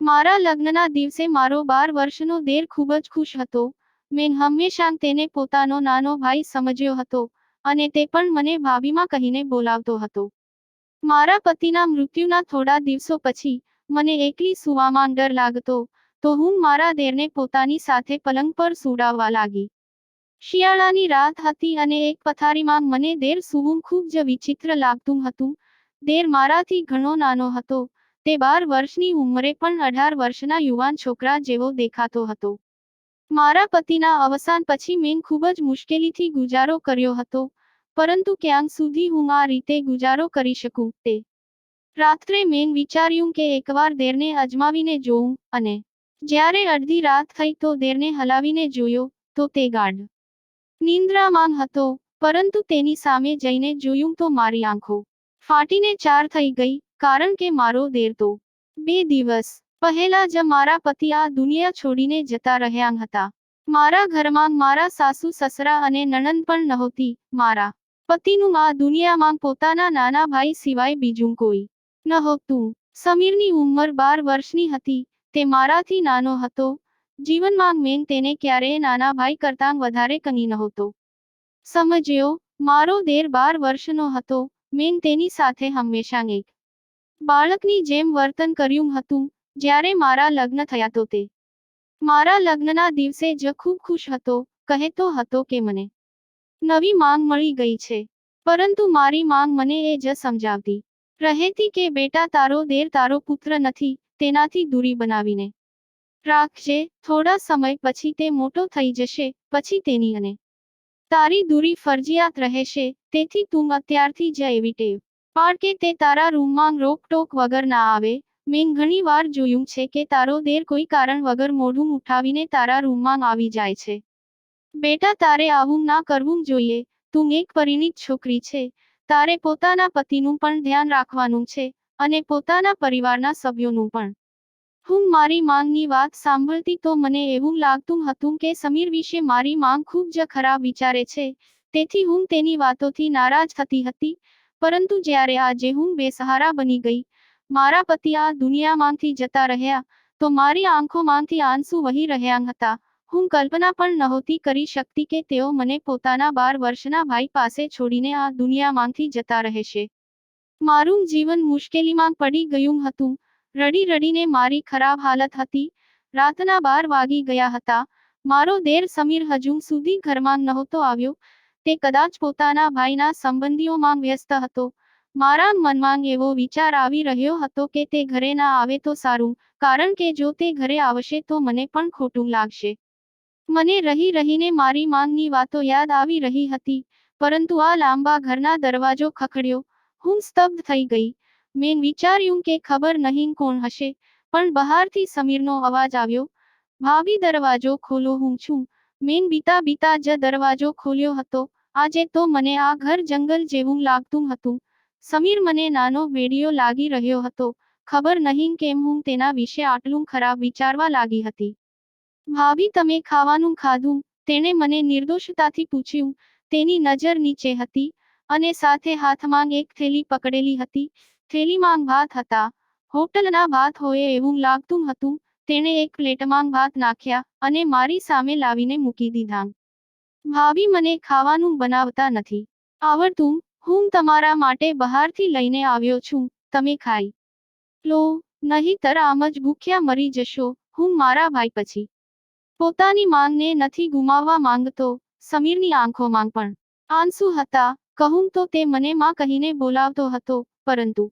મારા લગ્નના દિવસે મારો 12 વર્ષનો દેર ખૂબ જ ખુશ હતો. મેં હંમેશા તેને પોતાનો નાનો ભાઈ સમજ્યો હતો અને તે પણ મને ભાભીમાં કહીને બોલાવતો હતો. મારા પતિના મૃત્યુના થોડા દિવસો પછી મને એકલી સૂવામાં ડર લાગતો, તો હું મારા દેરને પોતાની સાથે પલંગ પર સૂડાવવા લાગી. શિયાળાની રાત હતી અને એક પથારીમાં મને દેર સૂવું ખૂબ જ વિચિત્ર લાગતું હતું. દેર મારાથી ઘણો નાનો હતો. તે 12 વર્ષની ઉંમરે પણ 18 વર્ષના યુવાન છોકરા જેવો દેખાતો હતો. મારા પતિના અવસાન પછી મેં ખૂબ જ મુશ્કેલીથી ગુજારો કર્યો હતો, પરંતુ ક્યાં સુધી હું આ રીતે ગુજારો કરી શકું તે. રાત્રે મેં વિચાર્યું કે એકવાર દેરને અજમાવીને જોઉં, અને જ્યારે અડધી રાત થઈ તો દેરને હલાવીને જોયો, તો તે ગાઢ નિંદ્રામાં હતો, પરંતુ તેની સામે જઈને જોયું તો મારી આંખો ફાટીને ચાર થઈ ગઈ, કારણ કે મારો દેર તો 2 દિવસ પહેલા જ મારા પતિ આ દુનિયા છોડીને જતા રહ્યા હતા. મારા ઘરમાં મારા સાસુ સસરા અને નણંદ પણ નહોતી. મારા પતિનું આ દુનિયામાં પોતાના નાના ભાઈ સિવાય બીજું કોઈ નહોતું. સમીરની ઉંમર 12 વર્ષની હતી. તે મારાથી નાનો હતો. જીવનમાં મેં તેને ક્યારેય નાના ભાઈ કરતાં વધારે કંઈ નહોતો સમજ્યો. મારો દેર 12 વર્ષનો હતો. મેં તેની સાથે હંમેશા એક બાળકની જેમ વર્તન કર્યું હતું. જ્યારે મારા લગ્ન થયા તો તે મારા લગ્નના દિવસે જ ખૂબ ખુશ હતો. કહેતો હતો કે મને નવી માંગ મળી ગઈ છે. પરંતુ મારી માંગ મને એ જ સમજાવતી રહેતી કે બેટા, તારો દેર તારો પુત્ર નથી, તેનાથી દૂરી બનાવીને રાખજે. થોડા સમય પછી તે મોટો થઈ જશે, પછી તેની અને તારી દૂરી ફરજિયાત રહેશે. તેથી તું અત્યારથી જ એવી ટેવ પાડ કે તે તારા રૂમમાં રોકટોક વગર ના આવે. મેં ઘણી વાર જોયું છે કે તારો દેર કોઈ કારણ વગર મોઢું ઉઠાવીને તારા રૂમમાં આવી જાય છે. બેટા, તારે આવું ના કરવું જોઈએ. તું એક પરિણીત છોકરી છે. તારે પોતાના પતિનું પણ ધ્યાન રાખવાનું છે, અને પોતાના પરિવારના સભ્યોનું પણ. હું મારી માંગની વાત સાંભળતી તો મને એવું લાગતું હતું કે સમીર વિશે મારી માંગ ખૂબ જ ખરાબ વિચારે છે. તેથી હું તેની વાતોથી નારાજ થતી હતી. પરંતુ જ્યારે આજે હું બેસહારા બની ગઈ, મારા પતિ આ દુનિયામાંથી જતા રહ્યા, તો મારી આંખોમાંથી આંસુ વહી રહ્યા હતા. હું કલ્પના પણ નહોતી કરી શકતી કે તેઓ મને પોતાના 12 વર્ષના ભાઈ પાસે છોડીને આ દુનિયામાંથી જતા રહેશે. મારું જીવન મુશ્કેલીમાં પડી ગયું હતું. રડી રડીને મારી ખરાબ હાલત હતી. રાતના 12 વાગી ગયા હતા. મારો દેર સમીર હજુ સુધી ઘરમાં નહોતો આવ્યો. તે કદાચ પોતાના ભાઈના સંબંધીઓમાં વ્યસ્ત હતો. મારા મનમાં એવો વિચાર આવી રહ્યો હતો કે તે ઘરે ના આવે તો સારું, કારણ કે જો તે ઘરે આવશે તો મને પણ ખોટું લાગશે. મને રહી રહીને મારી માંગની વાતો યાદ આવી રહી હતી. પરંતુ આ લાંબા ઘરના દરવાજો ખખડ્યો. હું સ્તબ્ધ થઈ ગઈ. મેં વિચાર્યું કે ખબર નહીં કોણ હશે, પણ બહારથી સમીરનો અવાજ આવ્યો, ભાભી, દરવાજો ખોલો, હું છું. મેં બીતા બીતા જ દરવાજો ખોલ્યો હતો. આજે તો મને આ ઘર જંગલ જેવું લાગતું હતું. સમીર મને નાનો ભેડિયો લાગી રહ્યો હતો. ખબર નહીં કેમ હું તેના વિશે આટલું ખરાબ વિચારવા લાગી હતી. ભાભી, તમે ખાવાનું ખાધું? તેણે મને નિર્દોષતાથી પૂછ્યું. તેની નજર નીચે હતી, અને સાથે હાથમાં એક થેલી પકડેલી હતી. થેલીમાં ભાત હતા. હોટલના ભાત હોય એવું લાગતું હતું. તેણે એક પ્લેટમાં ભાત નાખ્યા અને મારી સામે લાવીને મૂકી દીધા. ભાભી, મને ખાવાનું બનાવતા નથી આવડતું. હું તમારા માટે બહારથી લઈને આવ્યો છું. તમે ખાઈ લો, નહીંતર આમ જ ભૂખ્યા મરી જશો. હું મારા ભાઈ પછી પોતાની માંગને નથી ગુમાવવા માંગતો. સમીરની આંખોમાં પણ આંસુ હતા. કહું તો તે મને માં કહીને બોલાવતો હતો, પરંતુ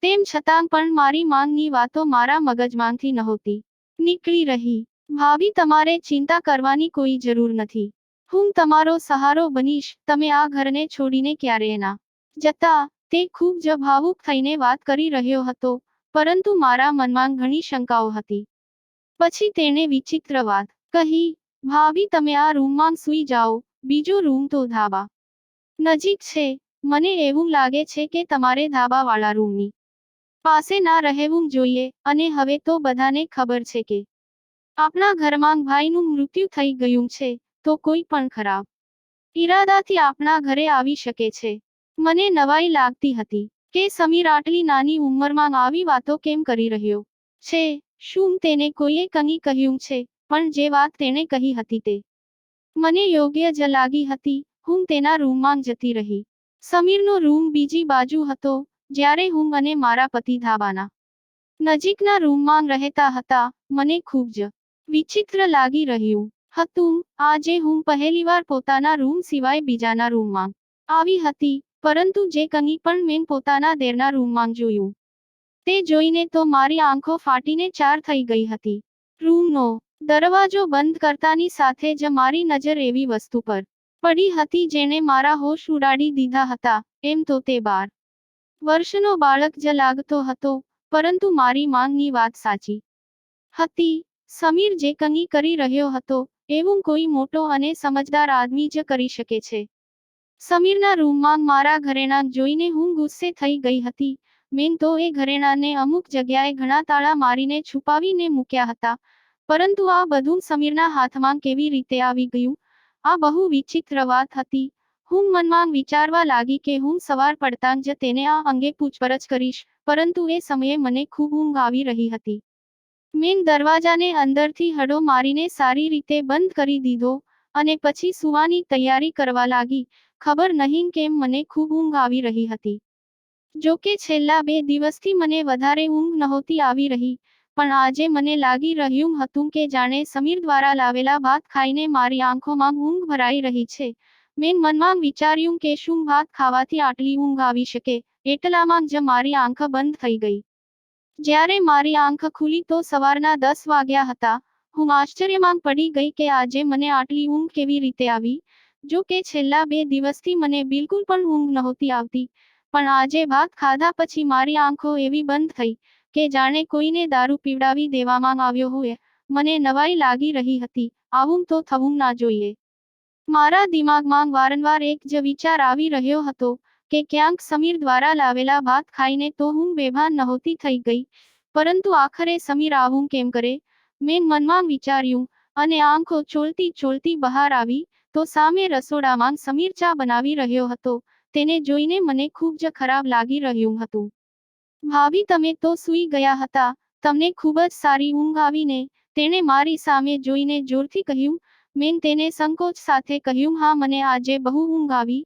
તેમ છતાં પણ મારી માંગની વાતો મારા મગજમાંથી નહોતી નીકળી રહી. ભાભી, તમારે ચિંતા કરવાની કોઈ જરૂર નથી. હું તમારો સહારો બનીશ. તમે આ ઘરને છોડીને ક્યારેય ના જતા. તે ખૂબ જ ભાવુક થઈને વાત કરી રહ્યો હતો, પરંતુ મારા મનમાં ઘણી શંકાઓ હતી. પછી તેણે વિચિત્ર વાત કહી, ભાભી, તમે આ રૂમમાં સૂઈ જાઓ. બીજો રૂમ તો ધાબા નજીક છે. મને એવું લાગે છે કે તમારે ધાબાવાળા રૂમની પાસે ના રહેવું જોઈએ. અને હવે તો બધાને ખબર છે કે આપણા ઘરમાં ભાઈનું મૃત્યુ થઈ ગયું છે, તો કોઈ પણ ખરાબ ઈરાદાથી આપણા ઘરે આવી શકે છે. મને નવાઈ લાગતી હતી કે સમીર આટલી નાની ઉંમરમાં આવી વાતો કેમ કરી રહ્યો છે. શું તેને કોઈએ કંઈ કહ્યું છે? પણ જે વાત તેણે કહી હતી તે મને યોગ્ય જ લાગી હતી. હું તેના રૂમમાં જતી રહી. સમીરનો રૂમ બીજી બાજુ હતો, જ્યારે હું અને મારા પતિ ધાબાના નજીકના રૂમમાં રહેતા હતા. મને ખૂબ જ વિચિત્ર લાગી રહ્યું હતું. આજે હું પહેલીવાર પોતાના રૂમ સિવાય બીજાના રૂમમાં આવી હતી, પરંતુ જે કંઈ પણ મેં પોતાના દેરના રૂમમાં જોયું તે જોઈને તો મારી આંખો ફાટીને ચાર થઈ ગઈ હતી. રૂમનો દરવાજો બંધ કરતાની સાથે જ મારી નજર એવી વસ્તુ પર પડી હતી જેણે મારા હોશ ઉડાડી દીધા હતા. એમ તો તે 12 વર્ષનો બાળક જ લાગતો હતો, પરંતુ મારી માંગની વાત સાચી હતી. સમીર જે કંઈ કરી રહ્યો હતો, એવું કોઈ મોટો અને સમજદાર આદમી જ કરી શકે છે. સમીરના રૂમમાં મારા ઘરેણાં જોઈને હું ગુસ્સે થઈ ગઈ હતી. મેં તો એ ઘરેણાંને અમુક જગ્યાએ ઘણા તાળા મારીને છુપાવીને મૂક્યા હતા, પરંતુ આ બધું સમીરના હાથમાં કેવી રીતે આવી ગયું? આ બહુ વિચિત્ર વાત હતી. હું મનમાં વિચારવા લાગી કે હું સવાર પડતાં જ તેને આ અંગે પૂછપરછ કરીશ, પરંતુ એ સમયે મને ખૂબ ઊંઘ આવી રહી હતી. મેં દરવાજાને અંદરથી હડો મારીને સારી રીતે બંધ કરી દીધો અને પછી સૂવાની તૈયારી કરવા લાગી. ખબર નહીં કેમ મને ખૂબ ઊંઘ આવી રહી હતી. જો કે છેલ્લા 2 દિવસથી મને વધારે ઊંઘ નહોતી આવી રહી, પણ આજે મને લાગી રહ્યું હતું કે જાણે સમીર દ્વારા લાવેલા ભાત ખાઈને મારી આંખોમાં ઊંઘ ભરાઈ રહી છે. મેં મનમાં વિચાર્યું કે શું ભાત ખાવાથી આટલી ઊંઘ આવી શકે? એટલામાં જ મારી આંખ બંધ થઈ ગઈ. જ્યારે મારી આંખ ખુલી તો સવારના 10 વાગ્યા હતા. હું આશ્ચર્યમાં પડી ગઈ કે આજે મને આટલી ઊંઘ કેવી રીતે આવી. જો કે છેલ્લા 2 દિવસથી મને બિલકુલ પણ ઊંઘ નહોતી આવતી, પણ આજે ભાત ખાધા પછી મારી આંખો એવી બંધ થઈ કે જાણે કોઈને દારૂ પીવડાવી દેવામાં આવ્યો હોય. મને નવાઈ લાગી રહી હતી. આવું તો થવું ના જોઈએ. મારા દિમાગમાં વારંવાર એક જ વિચાર આવી રહ્યો હતો કે ક્યાંક સમીર દ્વારા લાવેલા ભાત ખાઈને તો હું બેભાન નહોતી થઈ ગઈ, પરંતુ આખરે સમીર આવું કેમ કરે? મેં મનમાં વિચાર્યું અને આંખો ચોળતી ચોળતી બહાર આવી તો સામે રસોડામાં સમીર ચા બનાવી રહ્યો હતો. તેને જોઈને મને ખૂબ જ ખરાબ લાગી રહ્યું હતું. ભાભી, તમે તો સૂઈ ગયા હતા. તમને ખૂબ જ સારી ઊંઘ આવીને? તેણે મારી સામે જોઈને જોરથી કહ્યું. મેં તેને સંકોચ સાથે કહ્યું, હા, મને આજે બહુ ઊંઘ આવી.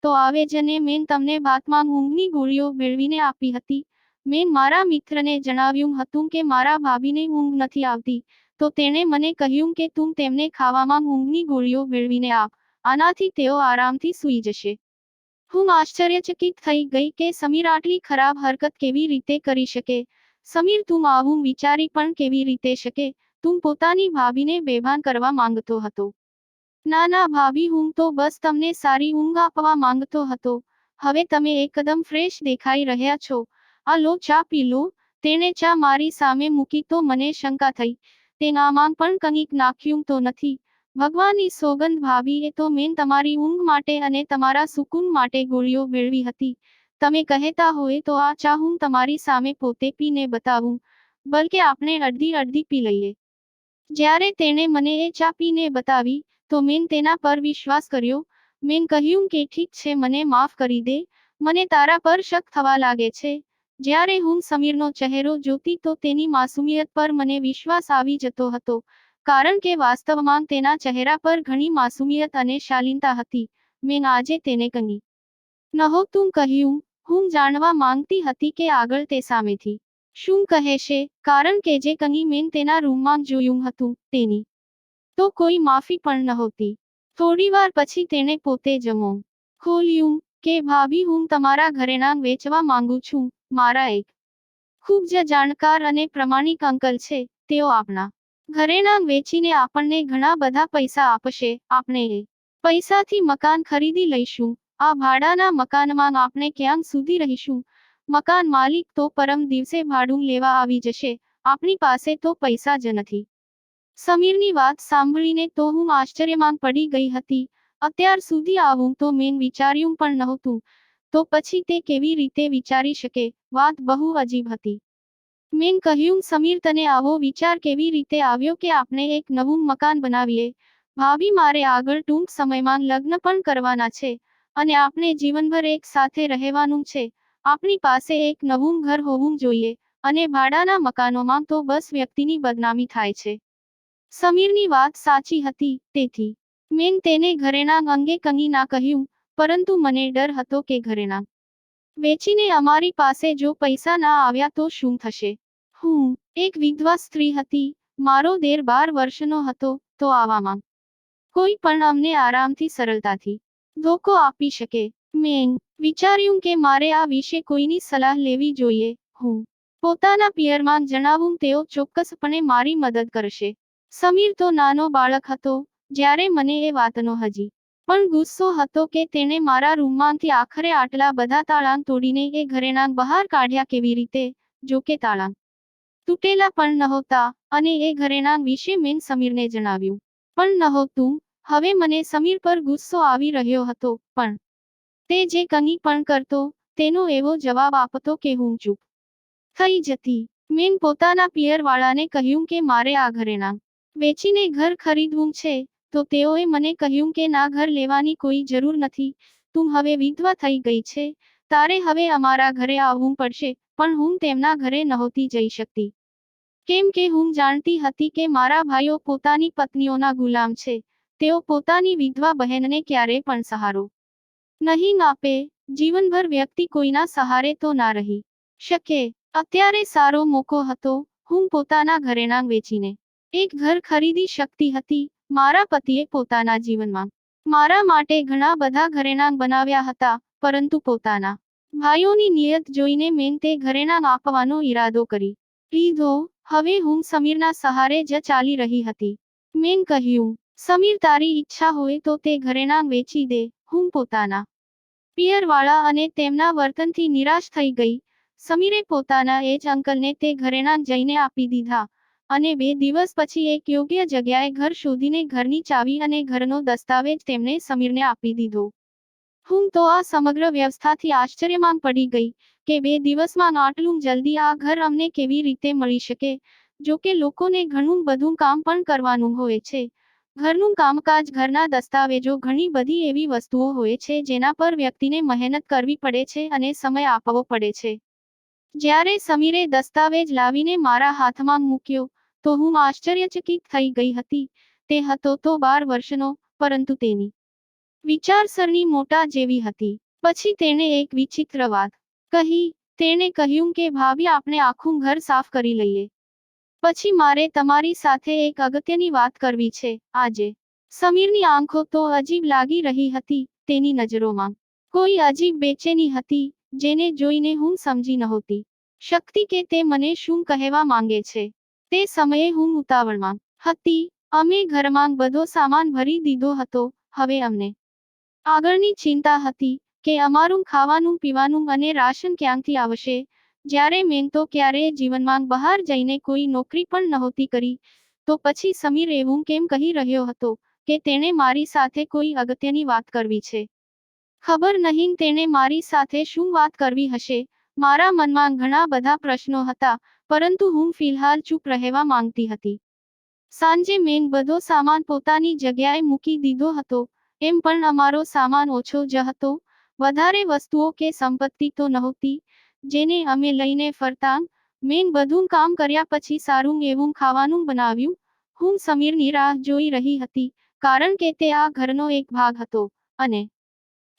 તો આવે જ ને. મેં તમને ભાતમાં ઊંઘની ગોળીઓ ભેળવીને આપી હતી. મેં મારા મિત્રને જણાવ્યું હતું કે મારા ભાભીને ઊંઘ નથી આવતી, તો તેણે મને કહ્યું કે તું તેમને ખાવામાં ઊંઘની ગોળીઓ ભેળવીને આપ, આનાથી તેઓ આરામથી સૂઈ જશે. હું આશ્ચર્યચકિત થઈ ગઈ કે સમીર આટલી ખરાબ હરકત કેવી રીતે કરી શકે. સમીર, તું આવું વિચારી પણ કેવી રીતે શકે? તું પોતાની ભાભીને બેભાન કરવા માંગતો હતો. ના ના ભાભી, હું તો બસ તમને સારી ઊંઘ આપવા માંગતો હતો. હવે તમે એકદમ ફ્રેશ દેખાઈ રહ્યા છો. આ લો, ચા પી લો. તેણે ચા મારી સામે મૂકી તો મને શંકા થઈ, તેનામાં પણ કંઈક નાખ્યું તો નથી? ભગવાનની સોગંદ ભાભી, એ તો મેં તમારી ઊંઘ માટે અને તમારા સુકૂન માટે ગોળીઓ ભેળવી હતી. તમે કહેતા હોય તો આ ચા હું તમારી સામે પોતે પીને બતાવું. બલકે આપણે અડધી અડધી પી લઈએ. જ્યારે તેણે મને એ ચા પીને બતાવી તો મેં તેના પર વિશ્વાસ કર્યો. મેં કહ્યું કે ઠીક છે, મને માફ કરી દે. મને તારા પર શક થવા લાગે છે. જ્યારે હું સમીરનો ચહેરો જોતી તો તેની માસુમિયત પર મને વિશ્વાસ આવી જતો હતો, કારણ કે વાસ્તવમાં તેના ચહેરા પર ઘણી માસુમિયત અને શાલીનતા હતી. મેં આજે તેને કંઈ નહોતું કહ્યું. હું જાણવા માંગતી હતી કે આગળ તે સામેથી શું કહેશે, કારણ કે જે કંઈ મેં તેના રૂમમાં જોયું હતું, તેની તો કોઈ માફી પણ નહોતી. થોડીવાર પછી તેણે પોતે જ મોં ખોલ્યું કે ભાભી, હું તમારા ઘરેણાં વેચવા માંગુ છું. મારા એક ખૂબ જ જાણકાર અને પ્રમાણિક અંકલ છે. તેઓ આપણા ઘરેણાં વેચીને આપણને ઘણા બધા પૈસા આપશે. આપણે એ પૈસાથી મકાન ખરીદી લઈશું. આ ભાડાના મકાનમાં આપણે ક્યાં સુધી રહીશું? મકાન માલિક તો પરમ દિવસે ભાડું લેવા આવી જશે. આપણી પાસે તો પૈસા જ નથી. સમીરની વાત સાંભળીને તો હું આશ્ચર્યમાં પડી ગઈ હતી. અત્યાર સુધી આવું તો મેં વિચાર્યું પણ નહોતું. તો પછી તે કેવી રીતે વિચારી શકે? વાત બહુ અજીબ હતી. મેં કહ્યું, સમીર, તને આવો વિચાર કેવી રીતે આવ્યો કે આપણે એક નવું મકાન બનાવીએ? ભાભી, મારે આગળ ટૂંક સમયમાં લગ્ન પણ કરવાના છે અને આપણે જીવનભર એક સાથે રહેવાનું છે. આપણી પાસે એક નવું ઘર હોવું જોઈએ. અને ભાડાના મકાનોમાં તો બસ વ્યક્તિની બદનામી થાય છે. સમીરની વાત સાચી હતી, તેથી મેં તેને ઘરેણાં અંગે કંઈ ના કહ્યું, પરંતુ મને ડર હતો કે ઘરેણાં વેચીને અમારી પાસે જો પૈસા ના આવ્યા તો શું થશે. હું એક વિધવા સ્ત્રી હતી, મારો દેર 12 વર્ષનો હતો, તો આવામાં કોઈ પણ અમને આરામથી સરળતાથી ધોકો આપી શકે. મેં વિચાર્યું કે મારે આ વિશે કોઈની સલાહ લેવી જોઈએ. હું પોતાના પિયરમાં જણાવું, તેઓ ચોક્કસપણે મારી મદદ કરશે. સમીર તો નાનો બાળક હતો જ્યારે મને એ વાતનો હજી પણ ગુસ્સો હતો કે તેણે મારા રૂમમાંથી આખરે આટલા બધા તાળાં તોડીને એ ઘરેણાં બહાર કાઢ્યા કેવી રીતે. જો કે તાળાં તૂટેલા પણ નહોતા, અને એ ઘરેણાં વિશે મેં સમીરને જણાવ્યું પણ નહોતું. હવે મને સમીર પર ગુસ્સો આવી રહ્યો હતો, પણ તે જે કંઈ પણ કરતો, તેનો એવો જવાબ આપતો કે હું ચૂપ થઈ જતી. મેં પોતાના પિયરવાળાને કહ્યું કે મારે આ ઘરેણાં વેચીને ઘર ખરીદવું છે, તો તેઓએ મને કહ્યું કે ના, ઘર લેવાની કોઈ જરૂર નથી. તું હવે વિધવા થઈ ગઈ છે, તારે હવે અમારા ઘરે આવવું પડશે. પણ હું તેમના ઘરે નહોતી જઈ શકતી, કેમ કે હું જાણતી હતી કે મારા ભાઈઓ પોતાની પત્નીઓના ગુલામ છે. તેઓ પોતાની વિધવા બહેનને ક્યારેય પણ સહારો નહીં આપે. જીવનભર વ્યક્તિ કોઈના સહારે તો ના રહી શકે. અત્યારે સારો મોકો હતો. હું પોતાના ઘરેણાં વેચીને એક ઘર ખરીદી શકતી હતી. મારા પતિએ પોતાના જીવનમાં મારા માટે ઘણા બધા ઘરેણાં બનાવ્યા હતા, પરંતુ પોતાના ભાઈઓની નિયત જોઈને મેં તે ઘરેણાં આપવાનો ઈરાદો કરી લીધો. હવે હું સમીરના સહારે જ ચાલી રહી હતી. મેં કહ્યું, સમીર, તારી ઈચ્છા હોય તો તે ઘરેણાં વેચી દે. હું પોતાના પિયરવાળા અને તેમના વર્તનથી નિરાશ થઈ ગઈ. સમીરે પોતાના એ જ અંકલને તે ઘરેણાં જઈને આપી દીધા, અને 2 દિવસ પછી એક યોગ્ય જગ્યાએ ઘર શોધીને ઘરની ચાવી અને ઘરનો દસ્તાવેજ તેમણે સમીરને આપી દીધો. હું તો આ સમગ્ર વ્યવસ્થાથી આશ્ચર્યમાં પડી ગઈ કે 2 દિવસમાં આટલું જલ્દી આ ઘર અમને કેવી રીતે મળી શકે. જો કે લોકોને ઘણું બધું કામ પણ કરવાનું હોય છે. ઘરનું કામકાજ, ઘરના દસ્તાવેજો, ઘણી બધી એવી વસ્તુઓ હોય છે જેના પર વ્યક્તિને મહેનત કરવી પડે છે અને સમય આપવો પડે છે. જ્યારે સમીરે દસ્તાવેજ લાવીને મારા હાથમાં મૂક્યો, તો હું આશ્ચર્યચકિત થઈ ગઈ હતી. તે હતો તો 12 વર્ષનો, પરંતુ તેની વિચારસરણી મોટા જેવી હતી. પછી તેણે એક વિચિત્ર વાત કહી. તેણે કહ્યું કે ભાભી, આપણે આખું ઘર સાફ કરી લઈએ. પછી મારે તમારી સાથે એક અગત્યની વાત કરવી છે. આજે સમીરની આંખો તો અજીબ લાગી રહી હતી. તેની નજરોમાં કોઈ અજીબ બેચેની હતી, જેને જોઈને હું સમજી નહોતી શકતી કે તે મને શું કહેવા માંગે છે. તે સમયે હું ઉતાવળમાં હતી. અમે ઘરમાં બધો સામાન ભરી દીધો હતો. હવે અમને આગળની ચિંતા હતી કે અમારું ખાવાનું, પીવાનું અને રાશન ક્યાંથી આવશે. જ્યારે મેં તો ક્યારેય જીવનમાં બહાર જઈને કોઈ નોકરી પણ નહોતી કરી, તો પછી સમીર એવું કેમ કહી રહ્યો હતો કે તેણે મારી સાથે કોઈ અગત્યની વાત કરવી છે. ખબર નહીં તેણે મારી સાથે શું વાત કરવી હશે. મારા મનમાં ઘણા બધા પ્રશ્નો હતા, પરંતુ હું ફિલહાલ ચૂપ રહેવા માંગતી હતી. સાંજે મેં બધો સામાન પોતાની જગ્યાએ મૂકી દીધો હતો. એમ પણ અમારો સામાન ઓછો જ હતો. વધારે વસ્તુઓ કે સંપત્તિ તો નહોતી જેને અમે લઈને ફરતા. મેં બધું કામ કર્યા પછી સારું એવું ખાવાનું બનાવ્યું. હું સમીરની રાહ જોઈ રહી હતી, કારણ કે તે આ ઘરનો એક ભાગ હતો, અને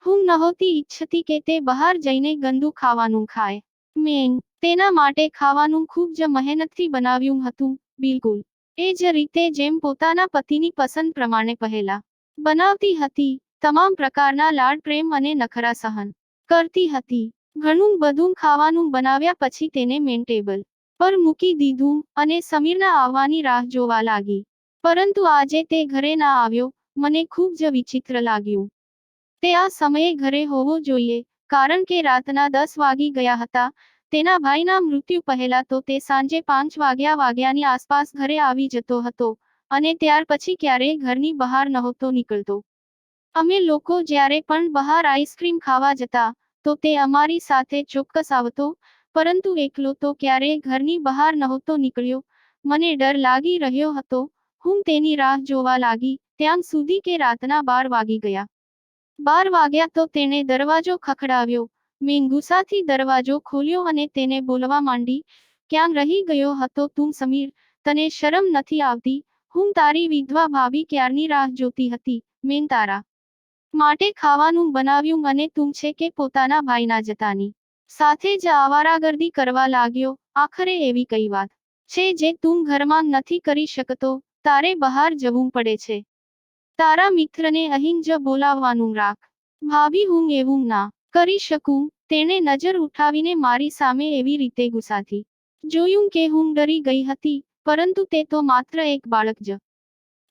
હું નહોતી ઈચ્છતી કે તે બહાર જઈને ગંદુ ખાવાનું ખાય. મેં તેના માટે ખાવાનું ખૂબ જ મહેનતથી બનાવ્યું હતું, બિલકુલ એ જ રીતે જેમ પોતાના પતિની પસંદ પ્રમાણે પહેલા બનાવતી હતી. તમામ પ્રકારના લાડ, પ્રેમ અને નખરા સહન કરતી હતી. ઘણું બધું ખાવાનું બનાવ્યા પછી તેને મેં ટેબલ પર મૂકી દીધું અને સમીરના આવવાની રાહ જોવા લાગી. પરંતુ આજે તે ઘરે ના આવ્યો. મને ખૂબ જ વિચિત્ર લાગ્યું. તે આ સમયે ઘરે હોવો જોઈએ, કારણ કે રાતના 10 વાગી ગયા હતા. તેના ભાઈના મૃત્યુ પહેલા તો તે સાંજે 5 વાગ્યાની આસપાસ ઘરે આવી જતો હતો, અને ત્યાર પછી ક્યારેય ઘરની બહાર નહોતો નીકળતો. અમે લોકો જ્યારે પણ બહાર આઈસ્ક્રીમ ખાવા જતા, તો તે અમારી સાથે ચોક્કસ આવતો, પરંતુ એકલો તો ક્યારેય ઘરની બહાર નહોતો નીકળ્યો. મને ડર લાગી રહ્યો હતો. હું તેની રાહ જોવા લાગી, ત્યાં સુધી કે રાતના 12 વાગી ગયા. 12 વાગ્યા તો તેણે દરવાજો ખખડાવ્યો. મેં ગુસ્સાથી દરવાજો ખોલ્યો અને તેને બોલવા માંડી ક્યાં રહી ગયો હતો તું સમીર? તને શરમ નથી આવતી? હું તારી વિધવા ભાભી ક્યારની રાહ જોતી હતી. મેં તારા માટે ખાવાનું બનાવ્યું અને તું છે કે પોતાના ભાઈના જતાની સાથે જ આવારાગર્દી કરવા લાગ્યો. આખરે એવી કઈ વાત છે જે તું ઘરમાં નથી કરી શકતો? તારે બહાર જવું પડે છે. તારા મિત્રને અહીં જ બોલાવવાનું રાખ. ભાભી, હું એવું ના કરી શકું. તેણે નજર ઉઠાવીને મારી સામે એવી રીતે ગુસ્સાથી જોયું કે હું ડરી ગઈ હતી, પરંતુ તે તો માત્ર એક બાળક જ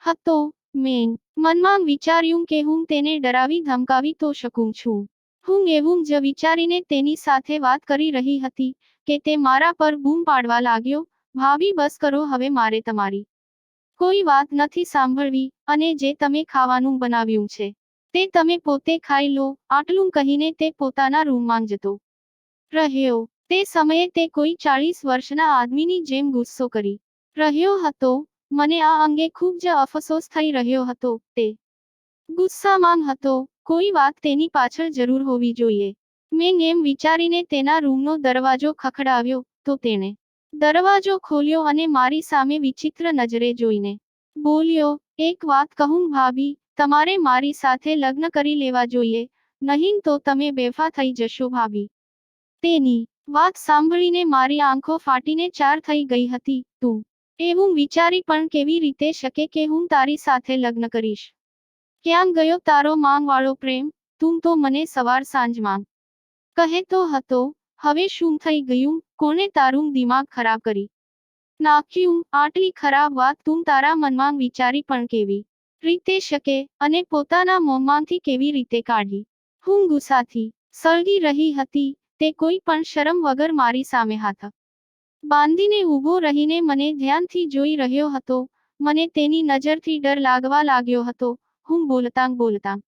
હતો. મેં મનમાં વિચાર્યું કે હું તેને ડરાવી ધમકાવી તો શકું છું. હું એવું જ વિચારીને તેની સાથે વાત કરી રહી હતી કે તે મારા પર બૂમ પાડવા લાગ્યો, ભાભી બસ કરો હવે, મારે તમારી કોઈ વાત નથી સાંભળવી, અને જે તમે ખાવાનું બનાવ્યું છે તે તમે પોતે ખાઈ લો. આટલું કહીને તે પોતાના રૂમમાં જતો રહ્યો. તે સમયે તે કોઈ 40 વર્ષના આદમીની જેમ ગુસ્સો કરી રહ્યો હતો. મને આ અંગે ખૂબ જ અફસોસ થઈ રહ્યો હતો. તે ગુસ્સામાં હતો. કોઈ વાત તેની પાછળ જરૂર હોવી જોઈએ. મેં એમ વિચારીને તેના રૂમનો દરવાજો ખખડાવ્યો, તો તેણે દરવાજો ખોલ્યો અને મારી સામે વિચિત્ર નજરે જોઈને બોલ્યો, એક વાત કહું ભાભી, તમારે મારી સાથે લગ્ન કરી લેવા જોઈએ, નહીં તો તમે બેફા થઈ જશો ભાભી. તેની વાત સાંભળીને મારી આંખો ફાટીને ચાર થઈ ગઈ હતી. તું એવું વિચારી પણ કેવી રીતે શકે કે હું તારી સાથે લગ્ન કરીશ? ક્યાં ગયો તારો માંગવાળો પ્રેમ? તું તો મને સવાર સાંજ માંગ કહેતો હતો. હવે શું થઈ ગયું? કોણે તારું દિમાગ ખરાબ કરી નાખ્યું? આટલી ખરાબ વાત તું તારા મનમાં વિચારી પણ કેવી રીતે શકે, અને પોતાના મોંમાંથી કેવી રીતે કાઢી? હું ગુસ્સાથી સળગી રહી હતી. તે કોઈ પણ શરમ વગર મારી સામે હાથ બાંધીને ઊભો રહીને મને ધ્યાનથી જોઈ રહ્યો હતો. મને તેની નજરથી ડર લાગવા લાગ્યો હતો. હું બોલતાં બોલતાં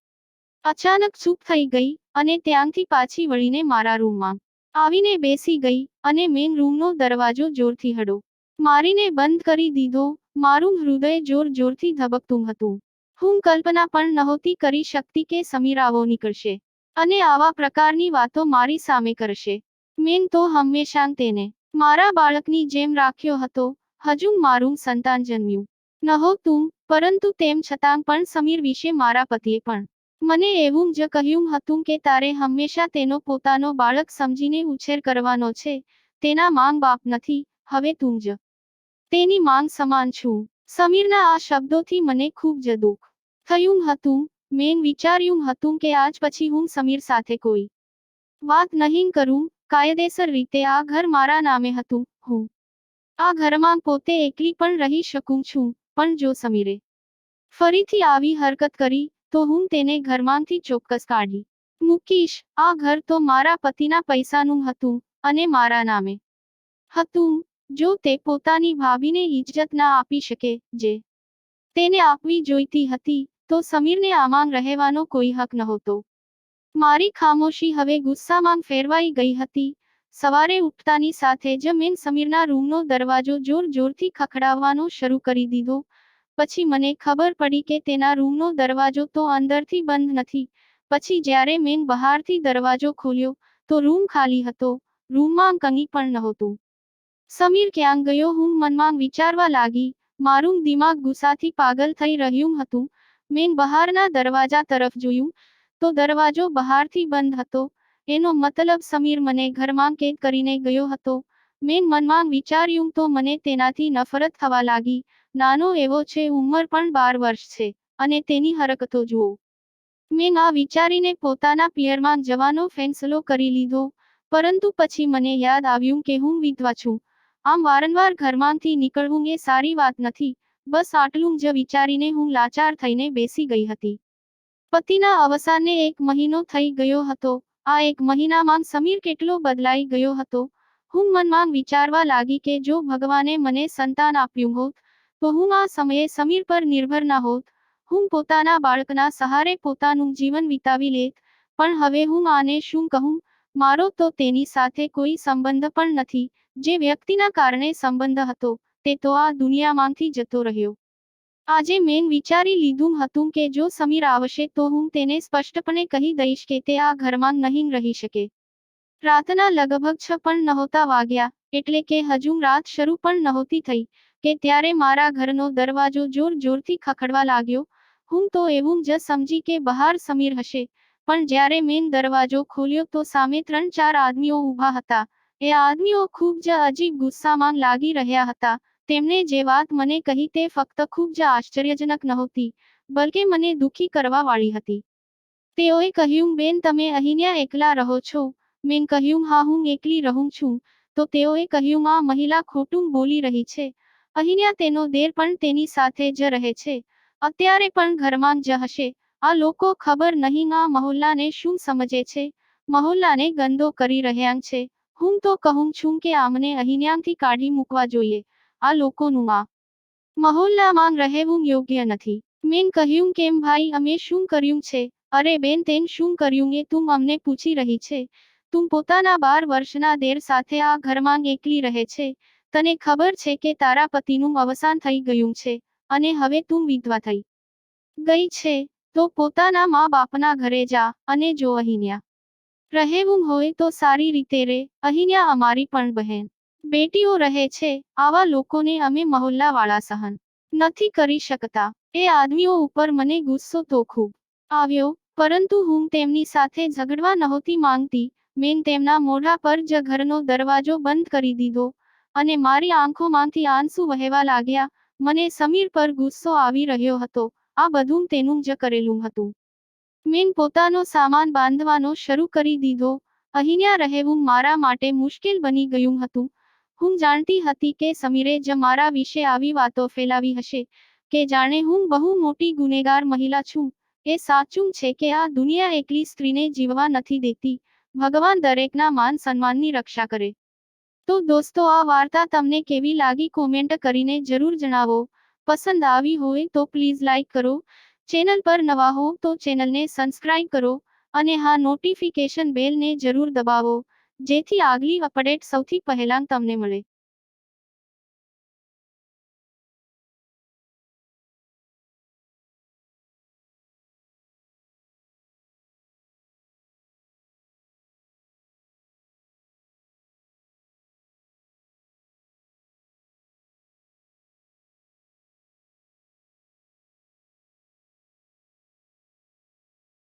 અચાનક ચૂપ થઈ ગઈ, અને ત્યાંથી પાછી વળીને મારા રૂમમાં આવીને બેસી ગઈ, અને મેન રૂમનો દરવાજો જોરથી હડો મારીને બંધ કરી દીધો. મારું હૃદય જોર જોરથી ધબકતું હતું. હું કલ્પના પણ નહોતી કરી શકતી કે સમીર આવો નીકળશે અને આવા પ્રકારની વાતો મારી સામે કરશે. મેં તો હંમેશા તેને મારા બાળકની જેમ રાખ્યો હતો. હજુ મારું સંતાન જન્મ્યું નહોતું, પરંતુ તેમ છતાં પણ સમીર વિશે મારા પતિએ પણ મને એવું જ કહ્યું હતું કે તારે હંમેશા તેનો પોતાનો બાળક સમજીને ઉછેર કરવાનો છે. તેના માંગ બાપ નથી, હવે તું જ તેની માંગ સમાન છું. સમીરના આ શબ્દોથી મને ખૂબ જ દુઃખ થયું હતું. મેં વિચાર્યું હતું કે આજ પછી હું સમીર સાથે કોઈ વાત નહીં કરું. કાયદેસર રીતે આ ઘર મારા નામે હતું. હું આ ઘરમાં પોતે એકલી પણ રહી શકું છું, પણ જો સમીરે ફરીથી આવી હરકત કરી, તો હું તેને ઘરમાંથી ચોક્કસ કાઢી મૂકીશ. આ ઘર તો મારા પતિના પૈસાનું હતું, અને મારા નામે હતું. જો તે પોતાની ભાભીને ઇજ્જત ના આપી શકે, જે તેને આપવી જોઈતી હતી, તો સમીરને આમાં રહેવાનો કોઈ હક નહોતો. મારી ખામોશી હવે ગુસ્સામાં ફેરવાઈ ગઈ હતી. સવારે ઉઠતાની સાથે જ મેં સમીરના રૂમનો દરવાજો જોર જોરથી ખખડાવવાનો શરૂ કરી દીધો. પછી મને ખબર પડી કે તેના રૂમનો દરવાજો તો અંદરથી બંધ નથી. પછી જ્યારે મેં બહારથી દરવાજો ખોલ્યો, તો રૂમ ખાલી હતો. રૂમમાં કંઈ પણ નહોતું. સમીર ક્યાં ગયો? હું મનમાં વિચારવા લાગી. મારું દિમાગ ગુસ્સાથી પાગલ થઈ રહ્યું હતું. મેં બહારના દરવાજા તરફ જોયું, તો દરવાજો બહારથી બંધ હતો. એનો મતલબ સમીર મને ઘરમાં કેદ કરીને ગયો હતો. મેં મનમાં વિચાર્યું તો મને તેનાથી નફરત થવા લાગી. નાનો એવો છે, ઉંમર પણ 12 વર્ષ છે, અને તેની હરકતો જુઓ. મેં આ વિચારીને પોતાના પિયરમાં જવાનો ફેંસલો કરી લીધો. પરંતુ પછી મને યાદ આવ્યું કે હું વિધવા છું. આમ વારંવાર ઘરમાંથી નીકળવું એ સારી વાત નથી. બસ આટલું જ વિચારીને હું લાચાર થઈને બેસી ગઈ હતી. પતિના અવસાનને 1 મહિનો થઈ ગયો હતો. આ 1 મહિનામાં સમીર કેટલો બદલાઈ ગયો હતો. હું મનમાં વિચારવા લાગી કે જો ભગવાને મને સંતાન આપ્યું હોત, તો હું આ સમયે સમીર પર નિર્ભર ના હોત. હું પોતાના બાળકના સહારે પોતાનું જીવન વિતાવી લેત. પણ હવે હું આને શું કહું? મારો તો તેની સાથે કોઈ સંબંધ પણ નથી. જે વ્યક્તિના કારણે સંબંધ હતો, તે તો આ દુનિયામાંથી જતો રહ્યો. આજે મેં વિચારી લીધું હતું કે જો સમીર આવશે તો હું તેને સ્પષ્ટપણે કહી દઈશ કે તે આ ઘરમાં નહીં રહી શકે. રાતના લગભગ 6 પણ નહોતા વાગ્યા, એટલે કે હજુ રાત શરૂ પણ નહોતી થઈ, કે ત્યારે મારા ઘરનો દરવાજો જોર-જોરથી ખખડવા લાગ્યો. હું તો એવું જ સમજી કે બહાર સમીર હશે, પણ જ્યારે મેં દરવાજો ખોલ્યો તો સામે 3-4 આદમીઓ ઊભા હતા. એ આદમીઓ ખૂબ જ અજીબ ગુસ્સામાં લાગી રહ્યા હતા. તેમણે જે વાત મને કહી તે ફક્ત ખૂબ જ આશ્ચર્યજનક નહોતી, બલકે મને દુઃખી કરવા વાળી હતી. તેઓએ કહ્યું, બેન તમે અહીંયા એકલા રહો છો? મેં કહ્યું, હા હું એકલી રહું છું. તો તેઓએ કહ્યું, આ મહિલા ખોટું બોલી રહી છે. અહીંયા તેનો દેર પણ તેની સાથે જ રહે છે. અત્યારે પણ ઘરમાં જ હશે. આ લોકો ખબર નહીં આ મહોલ્લાને શું સમજે છે. મહોલ્લાને ગંદો કરી રહ્યા છે. હું તો કહું છું કે આમને અહીંયાથી કાઢી મૂકવા જોઈએ. આ લોકોનું આ મહોલ્લામાં રહેવું યોગ્ય નથી. મેં કહ્યું, કેમ ભાઈ અમે શું કર્યું છે? અરે બેન તેન શું કર્યું એ તું અમને પૂછી રહી છે? તું પોતાના 12 વર્ષના દેર સાથે આ ઘરમાં એકલી રહે છે. તને ખબર છે કે તારા પતિનું અવસાન થઈ ગયું છે, અને હવે તું વિધવા થઈ ગઈ છે, તો પોતાના મા-બાપના ઘરે જા, અને જો અહીંયા રહેવું હોય તો સારી રીતે રે. અહીંયા અમારી પણ બહેન બેટીઓ રહે છે. આવા લોકોને અમે મહોલ્લાવાળા સહન નથી કરી શકતા. એ આદમીઓ ઉપર મને ગુસ્સો તો ખૂબ આવ્યો, પરંતુ હું તેમની સાથે ઝઘડવા નહોતી માંગતી. મેં તેમના મોઢા પર જ ઘરનો દરવાજો બંધ કરી દીધો, અને મારી આંખોમાંથી આંસુ વહેવા લાગ્યા. મને સમીર પર ગુસ્સો આવી રહ્યો હતો. આ બધું તેનું જ કરેલું હતું. મેં પોતાનો સામાન બાંધવાનો શરૂ કરી દીધો. અહીંયા રહેવું મારા માટે મુશ્કેલ બની ગયું હતું. હું જાણતી હતી કે સમીરે જ મારા વિશે આવી વાતો ફેલાવી હશે, કે જાણે હું બહુ મોટી ગુનેગાર મહિલા છું. એ સાચું છે કે આ દુનિયા એકલી સ્ત્રીને જીવવા નથી દેતી. ભગવાન દરેકના માન સન્માનની રક્ષા કરે. તો દોસ્તો આ વાર્તા તમને કેવી લાગી કોમેન્ટ કરીને જરૂર જણાવો. પસંદ આવી હોય તો પ્લીઝ લાઈક કરો. ચેનલ પર નવા હો તો ચેનલને સબસ્ક્રાઇબ કરો, અને હા નોટિફિકેશન બેલને જરૂર દબાવો, જેથી આગલી અપડેટ સૌથી પહેલા તમને મળે.